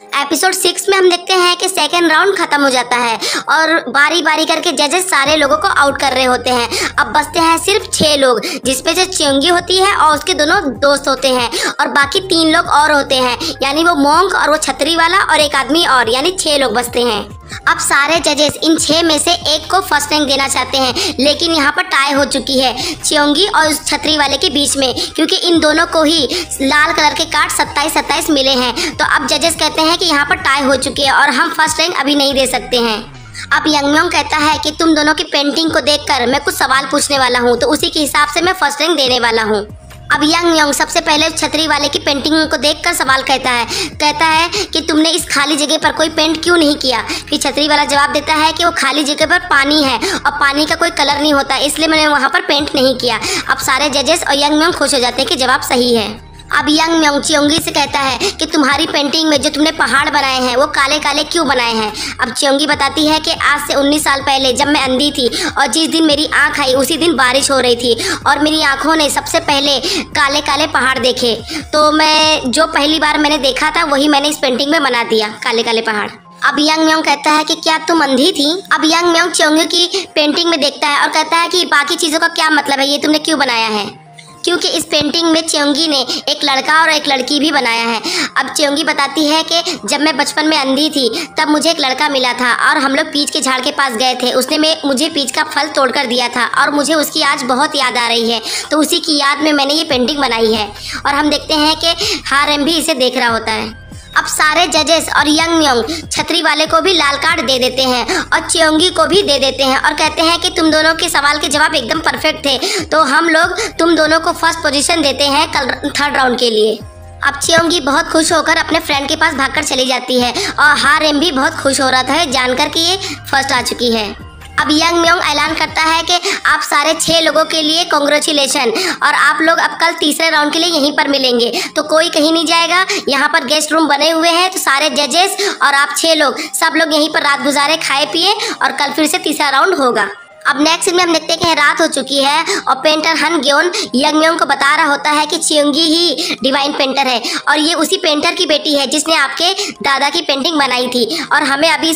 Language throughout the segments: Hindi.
एपिसोड 6 में हम देखते हैं कि सेकेंड राउंड खत्म हो जाता है और बारी बारी करके जजेस सारे लोगों को आउट कर रहे होते हैं। अब बचते हैं सिर्फ 6 लोग, जिसमें से च्योंगी होती है और उसके दोनों दोस्त होते हैं और बाकी 3 लोग और होते हैं, यानी वो मोंक और वो छतरी वाला और एक आदमी और, यानी 6 लोग बचते हैं। अब सारे जजेस इन 6 में से एक को फर्स्ट रैंक देना चाहते हैं, लेकिन यहाँ पर टाई हो चुकी है च्योंगी और उस छतरी वाले के बीच में, क्योंकि इन दोनों को ही लाल कलर के कार्ड 27-27 मिले हैं। तो अब जजेस कहते हैं कि यहाँ पर टाई हो चुकी है और हम फर्स्ट रैंक अभी नहीं दे सकते हैं। अब यंगम्योंग कहता है कि तुम दोनों की पेंटिंग को देखकर मैं कुछ सवाल पूछने वाला हूँ, तो उसी के हिसाब से मैं फर्स्ट रैंक देने वाला हूँ। अब यंगम्योंग सबसे पहले छतरी वाले की पेंटिंग को देखकर सवाल कहता है कि तुमने इस खाली जगह पर कोई पेंट क्यों नहीं किया। फिर छतरी वाला जवाब देता है कि वो खाली जगह पर पानी है और पानी का कोई कलर नहीं होता, इसलिए मैंने वहाँ पर पेंट नहीं किया। अब सारे जजेस और यंगम्योंग खुश हो जाते हैं कि जवाब सही है। अब यंगम्योंग च्योंगी से कहता है कि तुम्हारी पेंटिंग में जो तुमने पहाड़ बनाए हैं वो काले काले क्यों बनाए हैं। अब च्योंगी बताती है कि आज से 19 साल पहले जब मैं अंधी थी और जिस दिन मेरी आंख आई उसी दिन बारिश हो रही थी और मेरी आंखों ने सबसे पहले काले काले पहाड़ देखे, तो मैं जो पहली बार मैंने देखा था वही मैंने इस पेंटिंग में बना दिया, काले काले पहाड़। अब यंगम्योंग कहता है कि क्या तुम अंधी थी। अब यंगम्योंग च्योंगी की पेंटिंग में देखता है और कहता है कि बाकी चीज़ों का क्या मतलब है, ये तुमने क्यों बनाया है, क्योंकि इस पेंटिंग में च्योंगी ने एक लड़का और एक लड़की भी बनाया है। अब च्योंगी बताती है कि जब मैं बचपन में अंधी थी तब मुझे एक लड़का मिला था और हम लोग पीच के झाड़ के पास गए थे, उसने मुझे पीच का फल तोड़कर दिया था और मुझे उसकी आज बहुत याद आ रही है, तो उसी की याद में मैंने ये पेंटिंग बनाई है। और हम देखते हैं कि हारेम भी इसे देख रहा होता है। अब सारे जजेस और यंगम्योंग छतरी वाले को भी लाल कार्ड दे देते हैं और च्योंगी को भी दे देते हैं और कहते हैं कि तुम दोनों के सवाल के जवाब एकदम परफेक्ट थे, तो हम लोग तुम दोनों को फर्स्ट पोजीशन देते हैं कल 3rd राउंड के लिए। अब च्योंगी बहुत खुश होकर अपने फ्रेंड के पास भागकर चली जाती है और हारेम भी बहुत खुश हो रहा था जानकर कि ये फर्स्ट आ चुकी है। अब यंगम्योंग ऐलान करता है कि आप सारे 6 लोगों के लिए कांग्रेचुलेशन, और आप लोग अब कल 3रे राउंड के लिए यहीं पर मिलेंगे, तो कोई कहीं नहीं जाएगा। यहाँ पर गेस्ट रूम बने हुए हैं, तो सारे जजेस और आप 6 लोग सब लोग यहीं पर रात गुजारे, खाए पिए, और कल फिर से 3रा राउंड होगा। अब नेक्स्ट में हम देखते हैं कि रात हो चुकी है और पेंटर हन ग्योन यंगम्योंग को बता रहा होता है कि च्योंगी ही डिवाइन पेंटर है और ये उसी पेंटर की बेटी है जिसने आपके दादा की पेंटिंग बनाई थी, और हमें अभी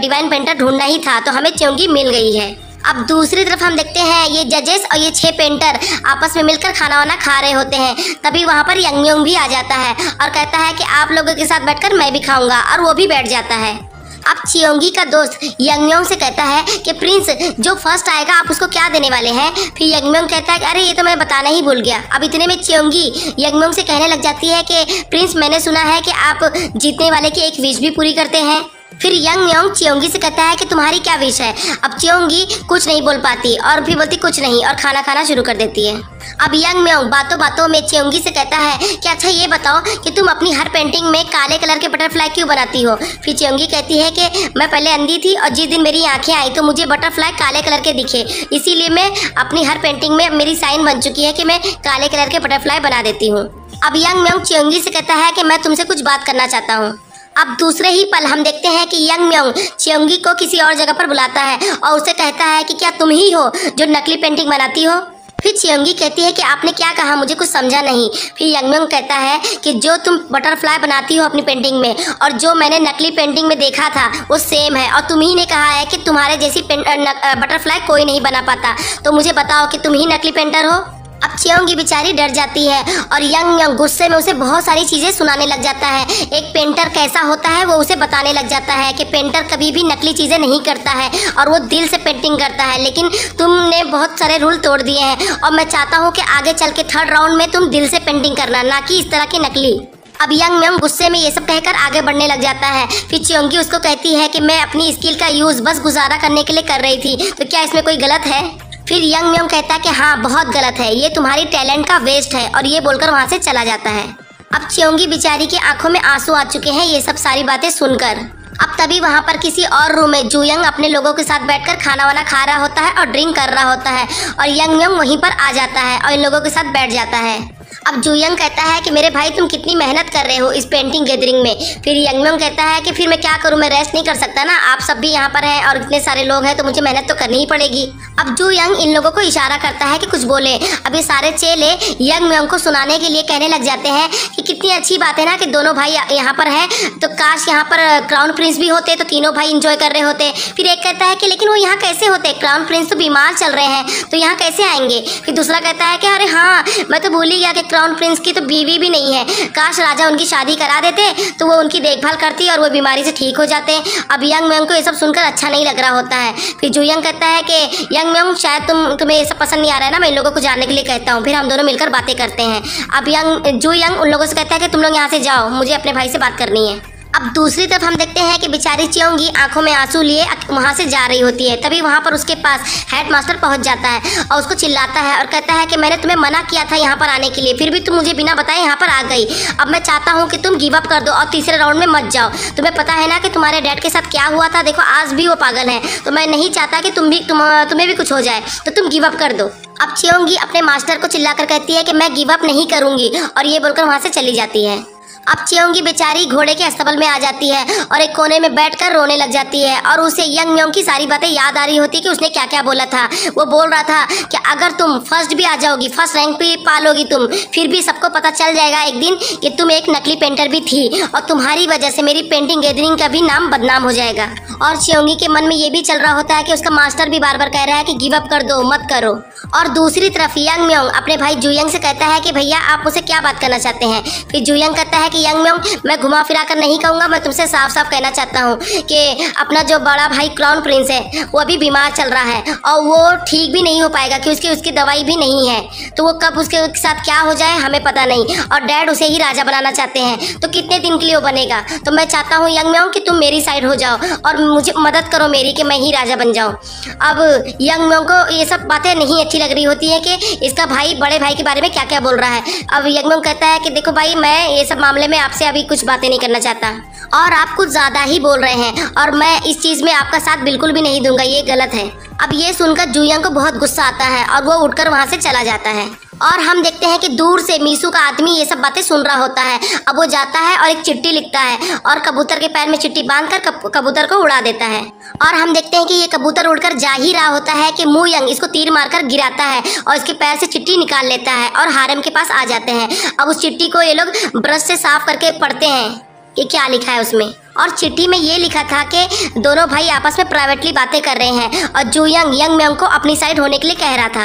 डिवाइन पेंटर ढूंढना ही था, तो हमें च्योंगी मिल गई है। अब दूसरी तरफ हम देखते हैं ये जजेस और ये 6 पेंटर आपस में मिलकर खाना वाना खा रहे होते हैं। तभी वहाँ पर यंगम्योंग भी आ जाता है और कहता है कि आप लोगों के साथ बैठकर मैं भी खाऊंगा, और वो भी बैठ जाता है। अब च्योंगी का दोस्त यंगम्योंग से कहता है कि प्रिंस जो फर्स्ट आएगा आप उसको क्या देने वाले हैं। फिर यंगम्योंग कहता है कि अरे ये तो मैं बताना ही भूल गया। अब इतने में च्योंगी यंगम्योंग से कहने लग जाती है कि प्रिंस मैंने सुना है कि आप जीतने वाले की एक विश भी पूरी करते हैं। फिर यंगम्योंग च्योंगी से कहता है कि तुम्हारी क्या विश है। अब च्योंगी कुछ नहीं बोल पाती और फिर बोलती कुछ नहीं और खाना खाना शुरू कर देती है। अब यंगम्योंग बातों बातों में च्योंगी से कहता है कि अच्छा ये बताओ कि तुम अपनी हर पेंटिंग में काले कलर के बटरफ्लाई क्यों बनाती हो। फिर च्योंगी कहती है कि मैं पहले अंधी थी और जिस दिन मेरी आंखें आई तो मुझे बटरफ्लाई काले कलर के दिखे, इसीलिए मैं अपनी हर पेंटिंग में मेरी साइन बन चुकी है कि मैं काले कलर के बटरफ्लाई बना देती हूँ। अब यंगम्योंग च्योंगी से कहता है कि मैं तुमसे कुछ बात करना चाहता हूँ। अब दूसरे ही पल हम देखते हैं कि यंगम्योंग च्योंगी को किसी और जगह पर बुलाता है और उसे कहता है कि क्या तुम ही हो जो नकली पेंटिंग बनाती हो। फिर च्योंगी कहती है कि आपने क्या कहा, मुझे कुछ समझा नहीं। फिर यंगम्योंग कहता है कि जो तुम बटरफ्लाई बनाती हो अपनी पेंटिंग में और जो मैंने नकली पेंटिंग में देखा था वो सेम है, और तुम ही ने कहा है कि तुम्हारे जैसी बटरफ्लाई कोई नहीं बना पाता, तो मुझे बताओ कि तुम ही नकली पेंटर हो। अब च्योंगी बेचारी डर जाती है और यंगम्योंग गुस्से में उसे बहुत सारी चीज़ें सुनाने लग जाता है। एक पेंटर कैसा होता है वो उसे बताने लग जाता है कि पेंटर कभी भी नकली चीज़ें नहीं करता है और वो दिल से पेंटिंग करता है, लेकिन तुमने बहुत सारे रूल तोड़ दिए हैं और मैं चाहता हूँ कि आगे चल के 3rd राउंड में तुम दिल से पेंटिंग करना, ना कि इस तरह की नकली। अब यंगम्योंग गुस्से में ये सब कहकर आगे बढ़ने लग जाता है। फिर च्योंगी उसको कहती है कि मैं अपनी स्किल का यूज़ बस गुजारा करने के लिए कर रही थी, तो क्या इसमें कोई गलत है। फिर यंगम्योंग कहता है कि हाँ बहुत गलत है, ये तुम्हारी टैलेंट का वेस्ट है, और ये बोलकर वहाँ से चला जाता है। अब च्योंगी बेचारी की आंखों में आंसू आ चुके हैं ये सब सारी बातें सुनकर। अब तभी वहाँ पर किसी और रूम में जुयंग अपने लोगों के साथ बैठकर खाना वाना खा रहा होता है और ड्रिंक कर रहा होता है और यंगम्योंग वहीं पर आ जाता है और इन लोगों के साथ बैठ जाता है। अब जुयंग कहता है कि मेरे भाई तुम कितनी मेहनत कर रहे हो इस पेंटिंग गैदरिंग में। फिर यंगम्योंग कहता है कि फिर मैं क्या करूं, मैं रेस्ट नहीं कर सकता ना, आप सब भी यहाँ पर हैं और इतने सारे लोग हैं तो मुझे मेहनत तो करनी ही पड़ेगी। अब जुयंग इन लोगों को इशारा करता है कि कुछ बोले। अब ये सारे चेले यंगम्योंग को सुनाने के लिए कहने लग जाते हैं कि कितनी अच्छी बात है ना कि दोनों भाई यहाँ पर हैं, तो काश यहाँ पर क्राउन प्रिंस भी होते तो तीनों भाई इंजॉय कर रहे होते। फिर एक कहता है कि लेकिन वो यहाँ कैसे होते, क्राउन प्रिंस तो बीमार चल रहे हैं तो यहाँ कैसे आएंगे। फिर दूसरा कहता है कि अरे हाँ, मैं तो भूल ही गया कि क्राउन प्रिंस की तो बीवी भी नहीं है, काश राजा उनकी शादी करा देते तो वो उनकी देखभाल करती और वो बीमारी से ठीक हो जाते। अब यंगम्योंग को ये सब सुनकर अच्छा नहीं लग रहा होता है। फिर जुयंग कहता है कि यंगम्योंग शायद तुम्हें ये सब पसंद नहीं आ रहा है ना, मैं इन लोगों को जानने के लिए कहता हूँ, फिर हम दोनों मिलकर बातें करते हैं। अब जुयंग उन लोगों से कहता है कि तुम लोग यहाँ से जाओ, मुझे अपने भाई से बात करनी है। अब दूसरी तरफ हम देखते हैं कि बेचारी चियोंगी आंखों में आंसू लिए वहाँ से जा रही होती है। तभी वहाँ पर उसके पास हेडमास्टर पहुँच जाता है और उसको चिल्लाता है और कहता है कि मैंने तुम्हें मना किया था यहाँ पर आने के लिए, फिर भी तुम मुझे बिना बताए यहाँ पर आ गई। अब मैं चाहता हूँ कि तुम गिव अप कर दो और तीसरे राउंड में मत जाओ। तुम्हें पता है ना कि तुम्हारे डैड के साथ क्या हुआ था, देखो आज भी वो पागल है, तो मैं नहीं चाहता कि तुम्हें भी कुछ हो जाए, तो तुम गिव अप कर दो। अब चियोंगी अपने मास्टर को चिल्लाकर कहती है कि मैं गिव अप नहीं करूँगी और ये बोलकर वहाँ से चली जाती है। अब चियोंगी बेचारी घोड़े के अस्तबल में आ जाती है और एक कोने में बैठकर रोने लग जाती है और उसे यंगम्योंग की सारी बातें याद आ रही होती है कि उसने क्या क्या बोला था। वो बोल रहा था कि अगर तुम फर्स्ट भी आ जाओगी, फर्स्ट रैंक भी पा लोगी तुम, फिर भी सबको पता चल जाएगा एक दिन कि तुम एक नकली पेंटर भी थी और तुम्हारी वजह से मेरी पेंटिंग गैदरिंग का भी नाम बदनाम हो जाएगा। और चियोंगी के मन में ये भी चल रहा होता है कि उसका मास्टर भी बार बार कह रहा है कि गिव अप कर दो, मत करो। और दूसरी तरफ यंगम्योंग अपने भाई जुयंग से कहता है कि भैया आप मुझसे क्या बात करना चाहते हैं। फिर जुयंग कहता है कि यंगम्योंग मैं घुमा फिरा कर नहीं कहूँगा, मैं तुमसे साफ साफ कहना चाहता हूँ कि अपना जो बड़ा भाई क्राउन प्रिंस है वो अभी बीमार चल रहा है और वो ठीक भी नहीं हो पाएगा क्योंकि उसकी दवाई भी नहीं है, तो वो कब उसके साथ क्या हो जाए हमें पता नहीं। और डैड उसे ही राजा बनाना चाहते हैं, तो कितने दिन के लिए वो बनेगा। तो मैं चाहता हूँ यंगम्योंग कि तुम मेरी साइड हो जाओ और मुझे मदद करो मेरी कि मैं ही राजा बन जाऊँ। अब यंगम्योंग को ये सब बातें नहीं अच्छी लग रही होती है कि इसका भाई बड़े भाई के बारे में क्या क्या बोल रहा है। अब यंगम्योंग कहता है कि देखो भाई, मैं ये सब मामले में आपसे अभी कुछ बातें नहीं करना चाहता और आप कुछ ज्यादा ही बोल रहे हैं और मैं इस चीज में आपका साथ बिल्कुल भी नहीं दूंगा, ये गलत है। अब ये सुनकर जुयंग को बहुत गुस्सा आता है और वो उठकर वहां से चला जाता है। और हम देखते हैं कि दूर से मीसू का आदमी ये सब बातें सुन रहा होता है। अब वो जाता है और एक चिट्ठी लिखता है और कबूतर के पैर में चिट्ठी बांधकर कबूतर को उड़ा देता है। और हम देखते हैं कि ये कबूतर उड़कर जा ही रहा होता है कि मू यंग इसको तीर मारकर गिराता है और इसके पैर से चिट्ठी निकाल लेता है और हारेम के पास आ जाते हैं। अब उस चिट्ठी को ये लोग ब्रश से साफ करके पढ़ते हैं कि क्या लिखा है उसमें। और चिट्ठी में ये लिखा था कि दोनों भाई आपस में प्राइवेटली बातें कर रहे हैं और जुयंग यंगम्योंग को अपनी साइड होने के लिए कह रहा था।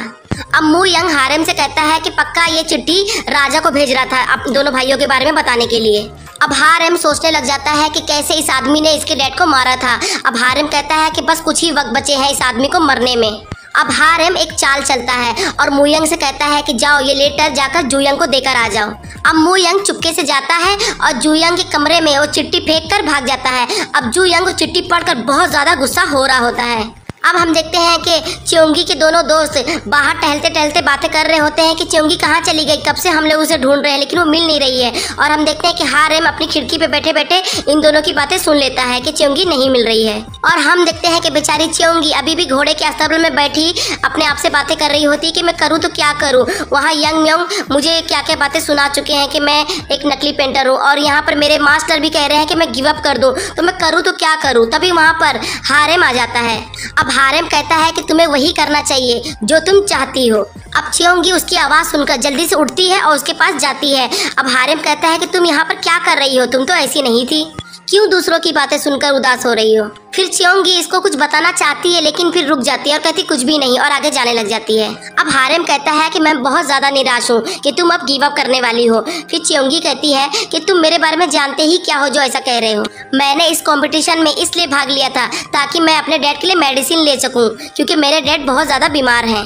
अब मू यंग हारेम से कहता है कि पक्का ये चिट्ठी राजा को भेज रहा था अब दोनों भाइयों के बारे में बताने के लिए। अब हारेम सोचने लग जाता है कि कैसे इस आदमी ने इसके डैड को मारा था। अब हारेम कहता है कि बस कुछ ही वक्त बचे हैं इस आदमी को मरने में। अब हारेम एक चाल चलता है और मू यंग से कहता है कि जाओ ये लेटर जाकर जुयंग को देकर आ जाओ। अब मू यंग चुपके से जाता है और जुयंग के कमरे में वो चिट्ठी फेंक कर भाग जाता है। अब जुयंग वो चिट्ठी पढ़कर बहुत ज्यादा गुस्सा हो रहा होता है। अब हम देखते हैं कि चियोंगी के दोनों दोस्त बाहर टहलते टहलते बातें कर रहे होते हैं कि चियोंगी कहाँ चली गई, कब से हम लोग उसे ढूंढ रहे हैं लेकिन वो मिल नहीं रही है। और हम देखते हैं कि हारेम अपनी खिड़की पे बैठे बैठे इन दोनों की बातें सुन लेता है कि चियोंगी नहीं मिल रही है। और हम देखते हैं कि बेचारी चियोंगी अभी भी घोड़े के अस्तबल में बैठी अपने आप से बातें कर रही होती है कि मैं करूँ तो क्या करूँ। वहाँ यंगम्योंग मुझे क्या क्या बातें सुना चुके हैं कि मैं एक नकली पेंटर हूँ और यहाँ पर मेरे मास्टर भी कह रहे हैं कि मैं गिव अप कर दूँ, तो मैं करूँ तो क्या करूँ। तभी वहाँ पर हारेम आ जाता है। अब हारेम कहता है कि तुम्हें वही करना चाहिए जो तुम चाहती हो। अब चियोंगी उसकी आवाज़ सुनकर जल्दी से उठती है और उसके पास जाती है। अब हारेम कहता है कि तुम यहाँ पर क्या कर रही हो, तुम तो ऐसी नहीं थी, क्यों दूसरों की बातें सुनकर उदास हो रही हो। फिर चियोंगी इसको कुछ बताना चाहती है लेकिन फिर रुक जाती है और कहती कुछ भी नहीं और आगे जाने लग जाती है। अब हारेम कहता है कि मैं बहुत ज़्यादा निराश हूँ कि तुम अब गिव अप करने वाली हो। फिर चियोंगी कहती है कि तुम मेरे बारे में जानते ही क्या हो जो ऐसा कह रहे हो। मैंने इस कंपटीशन में इसलिए भाग लिया था ताकि मैं अपने डैड के लिए मेडिसिन ले सकूँ क्योंकि मेरे डैड बहुत ज़्यादा बीमार हैं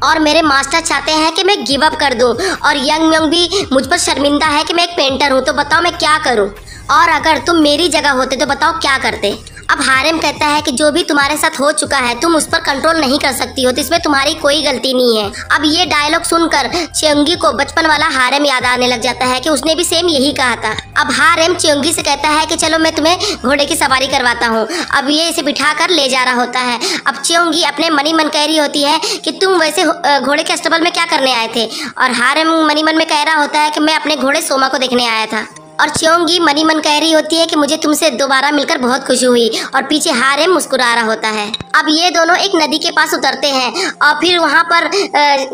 और मेरे मास्टर चाहते हैं कि मैं गिव अप कर दूं और यंगम्योंग भी मुझ पर शर्मिंदा है कि मैं एक पेंटर हूं, तो बताओ मैं क्या करूं। और अगर तुम मेरी जगह होते तो बताओ क्या करते। अब हारेम कहता है कि जो भी तुम्हारे साथ हो चुका है तुम उस पर कंट्रोल नहीं कर सकती हो, तो इसमें तुम्हारी कोई गलती नहीं है। अब ये डायलॉग सुनकर च्योंगी को बचपन वाला हारेम याद आने लग जाता है कि उसने भी सेम यही कहा था। अब हारेम च्योंगी से कहता है कि चलो मैं तुम्हें घोड़े की सवारी करवाता हूँ। अब ये इसे बिठा कर ले जा रहा होता है। अब च्योंगी अपने मनी मन कह रही होती है कि तुम वैसे घोड़े के अस्तबल में क्या करने आए थे, और हारेम मनी मन में कह रहा होता है कि मैं अपने घोड़े सोमा को देखने आया था। और च्योंगी मनी मन कह रही होती है कि मुझे तुमसे दोबारा मिलकर बहुत खुशी हुई, और पीछे हारेम मुस्कुरा रहा होता है। अब ये दोनों एक नदी के पास उतरते हैं और फिर वहाँ पर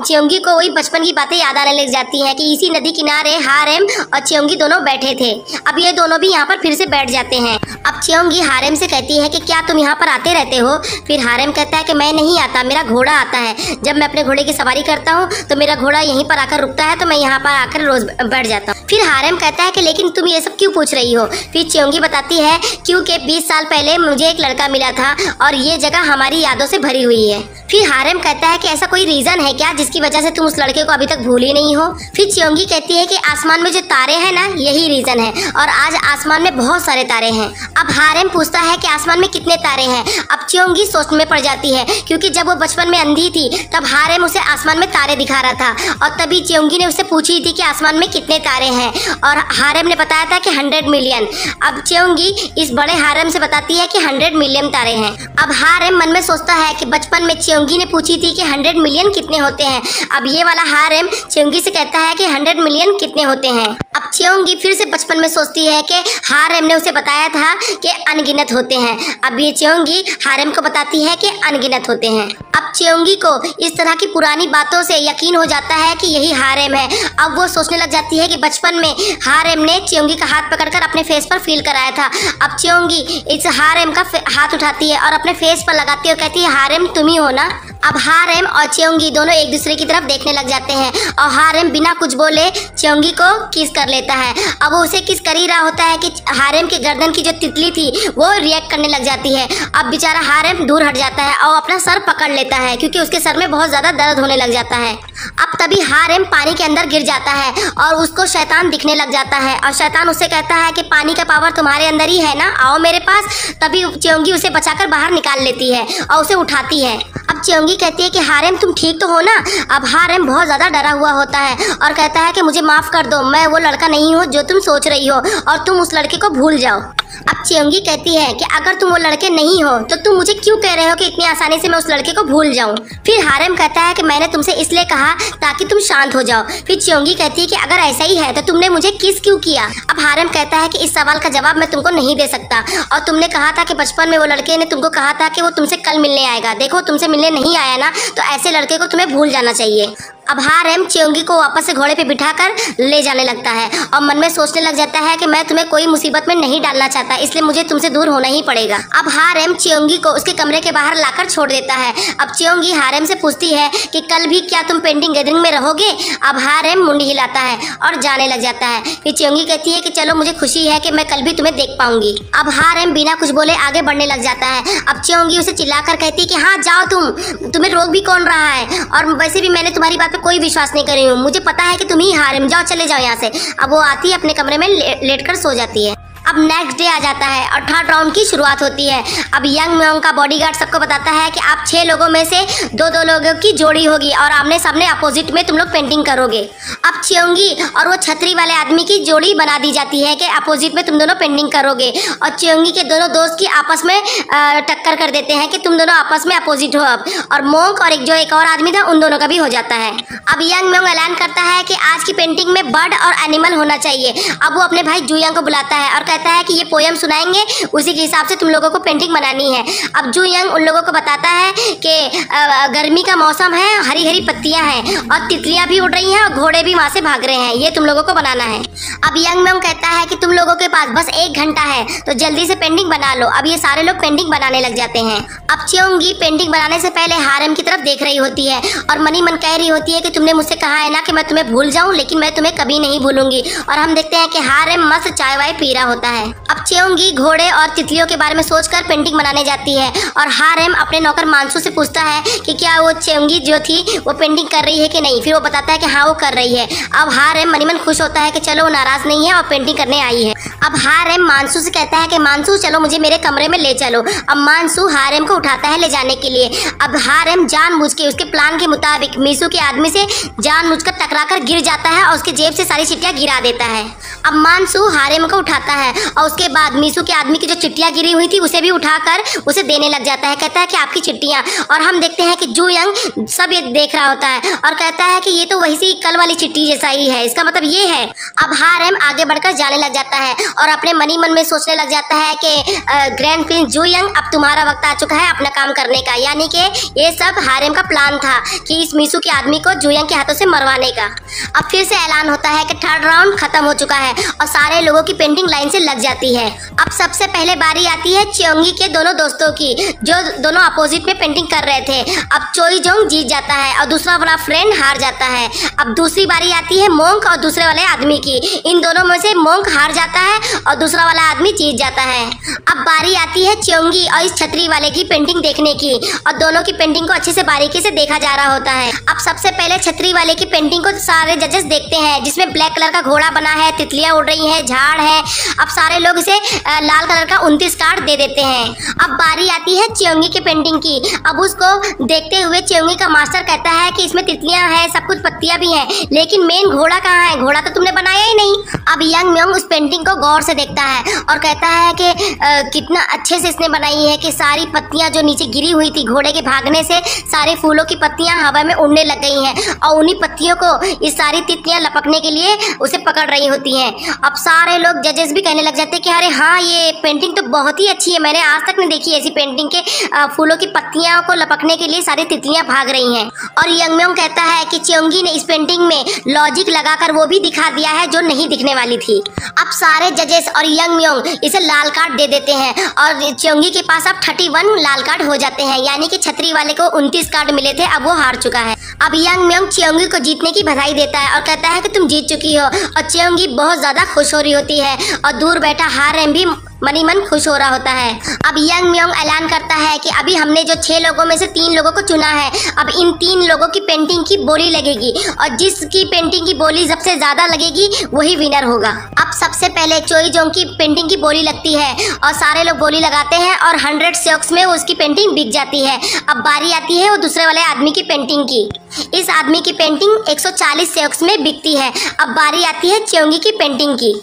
च्योंगी को वही बचपन की बातें याद आने लग जाती हैं कि इसी नदी किनारे हारेम और च्योंगी दोनों बैठे थे। अब ये दोनों भी यहाँ पर फिर से बैठ जाते हैं। अब च्योंगी हारेम से कहती है कि क्या तुम यहाँ पर आते रहते हो? फिर हारेम कहता है कि मैं नहीं आता, मेरा घोड़ा आता है। जब मैं अपने घोड़े की सवारी करता हूँ तो मेरा घोड़ा यहीं पर आकर रुकता है, तो मैं यहाँ पर आकर रोज बैठ जाता हूँ। फिर हारेम कहता है कि लेकिन तुम ये सब क्यों पूछ रही हो? फिर च्योंगी बताती है क्योंकि 20 साल पहले मुझे एक लड़का मिला था और ये जगह हमारी यादों से भरी हुई है। फिर हारेम कहता है कि ऐसा कोई रीजन है क्या जिसकी वजह से तुम उस लड़के को अभी तक भूली नहीं हो? फिर च्योंगी कहती है कि आसमान में जो तारे हैं ना, यही रीजन है, और आज आसमान में बहुत सारे तारे हैं। अब हारेम पूछता है कि आसमान में कितने तारे हैं? अब च्योंगी सोच में पड़ जाती है क्योंकि जब वो बचपन में अंधी थी तब हारेम उसे आसमान में तारे दिखा रहा था, और तभी च्योंगी ने उससे पूछी थी कि आसमान में कितने तारे हैं, और हारेम ने बताया था कि 100 मिलियन। अब च्योंगी इस बड़े हारेम से बताती है कि 100 मिलियन तारे हैं। अब हारेम मन में सोचता है कि बचपन में च्योंगी ने पूछी थी कि 100 मिलियन कितने होते हैं। अब ये वाला हारेम च्योंगी से कहता है कि 100 मिलियन कितने होते हैं। अब च्योंगी फिर से बचपन में सोचती है कि हारेम ने उसे बताया था कि अनगिनत होते हैं। अब ये च्योंगी हारेम को बताती है कि अनगिनत होते हैं। अब च्योंगी को इस तरह की पुरानी बातों से यकीन हो जाता है कि यही हारेम है। अब वो सोचने लग जाती है कि बचपन में हारेम ने च्योंगी का हाथ पकड़कर अपने फेस पर फील कराया था। अब च्योंगी इस हारेम का हाथ उठाती है और अपने फेस पर लगाती है और कहती है हारेम तुम ही हो ना? अब हारेम और च्योंगी दोनों एक दूसरे की तरफ देखने लग जाते हैं और हारेम बिना कुछ बोले च्योंगी को किस कर लेता है। अब वो उसे किस कर ही रहा होता है कि हारेम की गर्दन की जो तितली थी वो रिएक्ट करने लग जाती है। अब बेचारा हारेम दूर हट जाता है और अपना सर पकड़ लेता है क्योंकि उसके सर में बहुत ज्यादा दर्द होने लग जाता है। अब तभी हारेम पानी के अंदर गिर जाता है और उसको शैतान दिखने लग जाता है, और शैतान उससे कहता है कि पानी का पावर तुम्हारे अंदर ही है ना, आओ मेरे पास। तभी च्योंगी उसे बचाकर बाहर निकाल लेती है और उसे उठाती है। अब च्योंगी कहती है कि हारेम तुम ठीक तो हो ना? अब हारेम बहुत ज्यादा डरा हुआ होता है और कहता है कि मुझे माफ कर दो, मैं वो लड़का नहीं हूँ जो तुम सोच रही हो, और तुम उस लड़के को भूल जाओ। अब च्योंगी कहती है कि अगर तुम वो लड़के नहीं हो तो तुम मुझे क्यों कह रहे हो कि इतनी आसानी से मैं उस लड़के को भूल जाऊं? फिर हारेम कहता है कि मैंने तुमसे इसलिए कहा ताकि तुम शांत हो जाओ। फिर च्योंगी कहती है कि अगर ऐसा ही है तो तुमने मुझे किस क्यों किया? अब हारेम कहता है कि इस सवाल का जवाब मैं तुमको नहीं दे सकता, और तुमने कहा था कि बचपन में वो लड़के ने तुमको कहा था कि वो तुमसे कल मिलने आएगा, देखो तुमसे मिलने नहीं आया ना, तो ऐसे लड़के को तुम्हें भूल जाना चाहिए। अब हारेम च्योंगी को वापस से घोड़े पे बिठाकर ले जाने लगता है और मन में सोचने लग जाता है कि मैं तुम्हें कोई मुसीबत में नहीं डालना चाहता, इसलिए मुझे तुमसे दूर होना ही पड़ेगा। अब हारेम च्योंगी को उसके कमरे के बाहर लाकर छोड़ देता है। अब च्योंगी हारेम से पूछती है कि कल भी क्या तुम पेंटिंग गैदरिंग में रहोगे? अब हारेम मुंडी हिलाता है और जाने लग जाता है। फिर च्योंगी कहती है कि चलो मुझे खुशी है कि मैं कल भी तुम्हें देख पाऊंगी। अब हारेम बिना कुछ बोले आगे बढ़ने लग जाता है। अब च्योंगी उसे चिल्लाकर कहती है कि हाँ जाओ, तुम्हें रोक भी कौन रहा है, और वैसे भी मैंने तुम्हारी बात पे कोई विश्वास नहीं कर रही हूँ, मुझे पता है कि तुम ही हारेम, जाओ चले जाओ यहाँ से। अब वो आती है अपने कमरे में लेटकर सो जाती है। अब नेक्स्ट डे आ जाता है और 3rd राउंड की शुरुआत होती है। अब यंग म्योंग का बॉडीगार्ड सबको बताता है कि आप 6 लोगों में से 2-2 लोगों की जोड़ी होगी और आमने सामने अपोजिट में तुम लोग पेंटिंग करोगे। अब च्योंगी और वो छतरी वाले आदमी की जोड़ी बना दी जाती है कि अपोजिट में तुम दोनों पेंटिंग करोगे, और च्योंगी के दोनों दोस्त की आपस में टक्कर कर देते हैं कि तुम दोनों आपस में अपोजिट हो। अब और मोंक और जो एक और आदमी था उन दोनों का भी हो जाता है। अब यंग म्योंग ऐलान करता है कि आज की पेंटिंग में बर्ड और एनिमल होना चाहिए। अब वो अपने भाई जुयांग को बुलाता है और कहता है कि ये पोयम सुनाएंगे, उसी के हिसाब से तुम लोगों को पेंटिंग बनानी है। अब जुयांग उन लोगों को बताता है कि गर्मी का मौसम है, हरी हरी पत्तियां हैं और तितलियां भी उड़ रही हैं और घोड़े भी वहां से भाग रहे हैं, ये तुम लोगों को बनाना है। अब यंग म्योंग कहता है कि तुम लोगों के पास बस 1 घंटा है तो जल्दी से पेंटिंग बना लो। अब ये सारे लोग पेंटिंग बनाने लग जाते हैं। अब च्योंगी पेंटिंग बनाने से पहले हारेम की तरफ देख रही होती है और मनी मन कह रही होती है कि तुमने मुझसे कहा है ना कि मैं तुम्हें भूल जाऊं, लेकिन मैं तुम्हें कभी नहीं भूलूंगी। और हम देखते हैं कि हारेम मस्त चाय वाय पी रहा होता है। होता है। अब च्योंगी घोड़े और तितलियों के बारे में सोचकर पेंटिंग बनाने जाती है और हारेम अपने नौकर मानसू से पूछता है कि क्या वो च्योंगी जो थी वो पेंटिंग कर रही है कि नहीं। फिर वो बताता है कि हाँ वो कर रही है। अब हारेम मनी मन खुश होता है कि चलो वो नाराज नहीं है और पेंटिंग करने आई है। अब हारेम मानसू से कहता है कि मानसू चलो मुझे मेरे कमरे में ले चलो। अब मानसू हारेम को उठाता है ले जाने के लिए। अब हारेम जानबूझ के उसके प्लान के मुताबिक मीसू के आदमी से जानबूझकर टकराकर गिर जाता है और उसके जेब से सारी चिट्ठियां गिरा देता है। अब मानसू हारेम को उठाता है और उसके बाद मीसू के आदमी की जो चिट्ठियां गिरी हुई थी उसे भी उठाकर उसे देने लग जाता है। कहता है कि आपकी चिट्ठियां। और हम देखते हैं कि जू यंग सब ये देख रहा होता है और कहता है कि ये तो वही सी कल वाली चिट्ठी जैसा ही है, इसका मतलब ये है। अब हारेम आगे बढ़कर जाने लग जाता है और अपने मनी मन में सोचने लग जाता है कि ग्रैंड प्रिंस जू यंग अब तुम्हारा वक्त आ चुका है अपना काम करने का। यानी कि ये सब हारेम का प्लान था कि इस मीसू के आदमी को जू यंग के हाथों से मरवाने का। अब फिर से ऐलान होता है कि थर्ड राउंड खत्म हो चुका है और सारे लोगों की पेंटिंग लाइन से लग जाती है। अब सबसे पहले बारी आती है च्योंगी के दोनों दोस्तों की जो दोनों अपोजिट में पेंटिंग कर रहे थे। अब चोई जोंग जीत जाता है और दूसरा वाला फ्रेंड हार जाता है। अब दूसरी बारी आती है मोंक और दूसरे वाले आदमी की। इन दोनों में से मोंक हार जाता है और दूसरा वाला आदमी जीत जाता है। अब बारी आती है च्योंगी और इस छतरी वाले की पेंटिंग देखने की और दोनों की पेंटिंग को अच्छे से बारीकी से देखा जा रहा होता है। अब सबसे पहले छतरी वाले की पेंटिंग को सारे जजेस देखते हैं जिसमें ब्लैक कलर का घोड़ा बना है, तितलियां उड़ रही हैं, झाड़ है। अब सारे लोग इसे लाल कलर का 29 कार्ड दे देते हैं। अब बारी आती है च्योंगी की पेंटिंग की। अब उसको देखते हुए च्योंगी का मास्टर कहता है कि इसमें तितलियां हैं, सब कुछ पत्तियां भी हैं, लेकिन मेन घोड़ा कहाँ है? घोड़ा तो तुमने बनाया ही नहीं। अब यंग म्योंग उस पेंटिंग को गौर से देखता है और कहता है कि कितना अच्छे से इसने बनाई है कि सारी पत्तियां जो नीचे गिरी हुई थी घोड़े के भागने से सारे फूलों की पत्तियां हवा में उड़ने लग गई हैं और उन्हीं पत्तियों को ये सारी तितलियां लपकने के लिए उसे पकड़ रही होती हैं। अब सारे लोग जजेस भी कहने लग जाते हैं कि अरे हाँ ये पेंटिंग तो बहुत ही अच्छी है, मैंने आज तक नहीं देखी ऐसी पेंटिंग के फूलों की पत्तियां को लपकने के लिए सारी तितलियां भाग रही हैं। और यंग म्योंग कहता है कि च्योंगी ने इस पेंटिंग में लॉजिक लगाकर वो भी दिखा दिया है जो नहीं दिखने वाली थी। अब सारे जजेस और यंग म्योंग इसे लाल कार्ड दे देते हैं और च्योंगी के पास अब 31 लाल कार्ड हो जाते हैं। यानी कि छतरी वाले को 29 कार्ड मिले थे, अब वो हार चुका है। अब यंग म्योंग च्योंगी को जीतने की बधाई देता है और कहता है कि तुम जीत चुकी हो। और च्योंगी बहुत ज्यादा खुश हो रही होती है और दूर बैठा हारेम भी मनी मन खुश हो रहा होता है। अब यंग म्योंग ऐलान करता है कि अभी हमने जो 6 लोगों में से 3 लोगों को चुना है, अब इन 3 लोगों की पेंटिंग की बोली लगेगी और जिसकी पेंटिंग की बोली सबसे ज्यादा लगेगी वही विनर होगा। अब सबसे पहले चोई जोंग की पेंटिंग की बोली लगती है और सारे लोग बोली लगाते हैं और 100 सेओक्स में उसकी पेंटिंग बिक जाती है। अब बारी आती है वो दूसरे वाले आदमी की पेंटिंग की। इस आदमी की पेंटिंग 140 सेओक्स में बिकती है। अब बारी आती है च्योंगी की पेंटिंग की।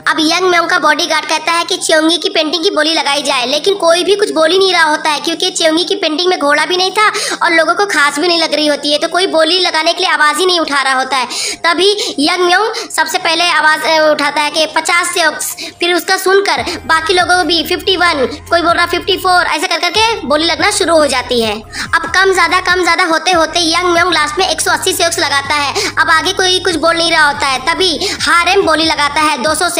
अब यंग म्योंग का बॉडीगार्ड कहता है कि च्योंगी की पेंटिंग की बोली लगाई जाए, लेकिन कोई भी कुछ बोल ही नहीं रहा होता है क्योंकि च्योंगी की पेंटिंग में घोड़ा भी नहीं था और लोगों को खास भी नहीं लग रही होती है, तो कोई बोली लगाने के लिए आवाज ही नहीं उठा रहा होता है। तभी यंग म्योंग सबसे पहले आवाज उठाता है कि 50 सेओक्स। फिर उसका सुनकर बाकी लोगों को भी 51, कोई बोल रहा 54, ऐसा कर करके बोली लगना शुरू हो जाती है। अब कम ज्यादा होते होते यंग म्योंग लास्ट में 180 सेओक्स लगाता है। अब आगे कोई कुछ बोल नहीं रहा होता है, तभी हारेम बोली लगाता है 200 सेओक्स।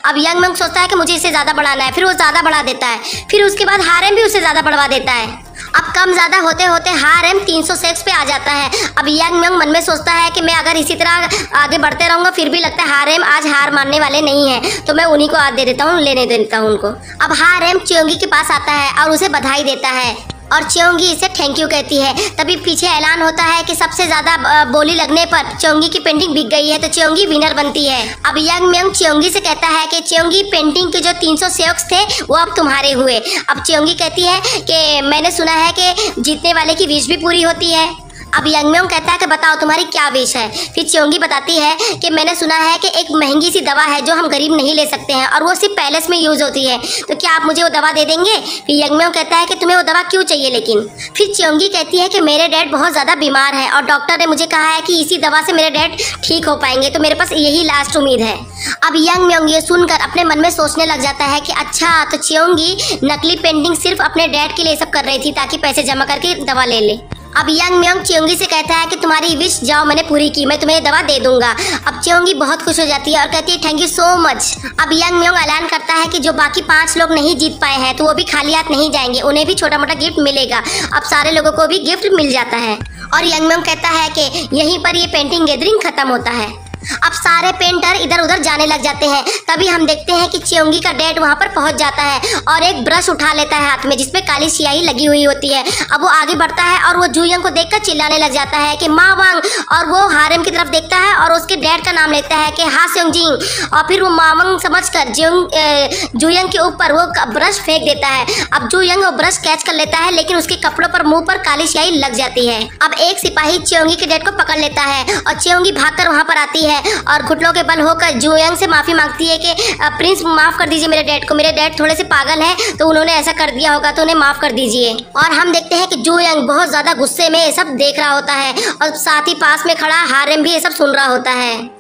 अब यंग म्योंग सोचता है कि मुझे इससे ज्यादा बढ़ाना है, फिर वो ज्यादा बढ़ा देता है, फिर उसके बाद हारेम भी उससे ज्यादा बढ़वा देता है। अब कम ज्यादा होते होते हारेम 300 सेक्स पे आ जाता है। अब यंग म्योंग मन में सोचता है कि मैं अगर इसी तरह आगे बढ़ते रहूंगा फिर भी लगता है हारेम आज हार मानने वाले नहीं है, तो मैं उन्हीं को आज दे देता हूँ, लेने देता हूँ उनको। अब हारेम च्योंगी के पास आता है और उसे बधाई देता है और च्योंगी इसे थैंक यू कहती है। तभी पीछे ऐलान होता है कि सबसे ज्यादा बोली लगने पर च्योंगी की पेंटिंग बिक गई है, तो च्योंगी विनर बनती है। अब यंग म्योंग च्योंगी से कहता है कि च्योंगी पेंटिंग के जो 300 सेओक्स थे वो अब तुम्हारे हुए। अब च्योंगी कहती है कि मैंने सुना है कि जीतने वाले की विश भी पूरी होती है। अब यंग म्योंग कहता है कि बताओ तुम्हारी क्या विश है। फिर च्योंगी बताती है कि मैंने सुना है कि एक महंगी सी दवा है जो हम गरीब नहीं ले सकते हैं और वो सिर्फ पैलेस में यूज होती है, तो क्या आप मुझे वो दवा दे देंगे। फिर यंग म्योंग कहता है कि तुम्हें वो दवा क्यों चाहिए लेकिन। फिर च्योंगी कहती है कि मेरे डैड बहुत ज़्यादा बीमार हैं और डॉक्टर ने मुझे कहा है कि इसी दवा से मेरे डैड ठीक हो पाएंगे, तो मेरे पास यही लास्ट उम्मीद है। अब यंग म्योंग ये सुनकर अपने मन में सोचने लग जाता है कि अच्छा तो च्योंगी नकली पेंटिंग सिर्फ अपने डैड के लिए सब कर रही थी ताकि पैसे जमा करके दवा ले ले। अब यंग म्योंग च्योंगी से कहता है कि तुम्हारी विश जाओ मैंने पूरी की, मैं तुम्हें दवा दे दूंगा। अब च्योंगी बहुत खुश हो जाती है और कहती है थैंक यू सो मच। अब यंग म्योंग ऐलान करता है कि जो बाकी 5 लोग नहीं जीत पाए हैं तो वो भी खाली हाथ नहीं जाएंगे, उन्हें भी छोटा मोटा गिफ्ट मिलेगा। अब सारे लोगों को भी गिफ्ट मिल जाता है और यंग म्योंग कहता है कि यहीं पर ये पेंटिंग गैदरिंग खत्म होता है। अब सारे पेंटर इधर उधर जाने लग जाते हैं। तभी हम देखते हैं कि च्योंगी का डैड वहाँ पर पहुँच जाता है और एक ब्रश उठा लेता है हाथ में जिसपे काली स्याही लगी हुई होती है। अब वो आगे बढ़ता है और वो जुयंग को देखकर चिल्लाने लग जाता है कि माँ वांग, और वो हारेम की तरफ देखता है और उसके डैड का नाम लेता है कि हा सेओंगजिंग, और फिर वो मावंग समझकर जुयंग के ऊपर वो ब्रश फेंक देता है। अब जुयंग वो ब्रश कैच कर लेता है लेकिन उसके कपड़ों पर मुंह पर काली स्याही लग जाती है। अब एक सिपाही च्योंगी के डैड को पकड़ लेता है और च्योंगी भागकर वहां पर आती है और घुटनों के बल होकर जुयंग से माफी मांगती है कि प्रिंस माफ कर दीजिए मेरे डैड को, मेरे डैड थोड़े से पागल है तो उन्होंने ऐसा कर दिया होगा तो उन्हें माफ कर दीजिए। और हम देखते हैं कि जुयंग बहुत ज्यादा गुस्से में ये सब देख रहा होता है और साथ ही पास में खड़ा हारेम भी ये सब सुन रहा होता है।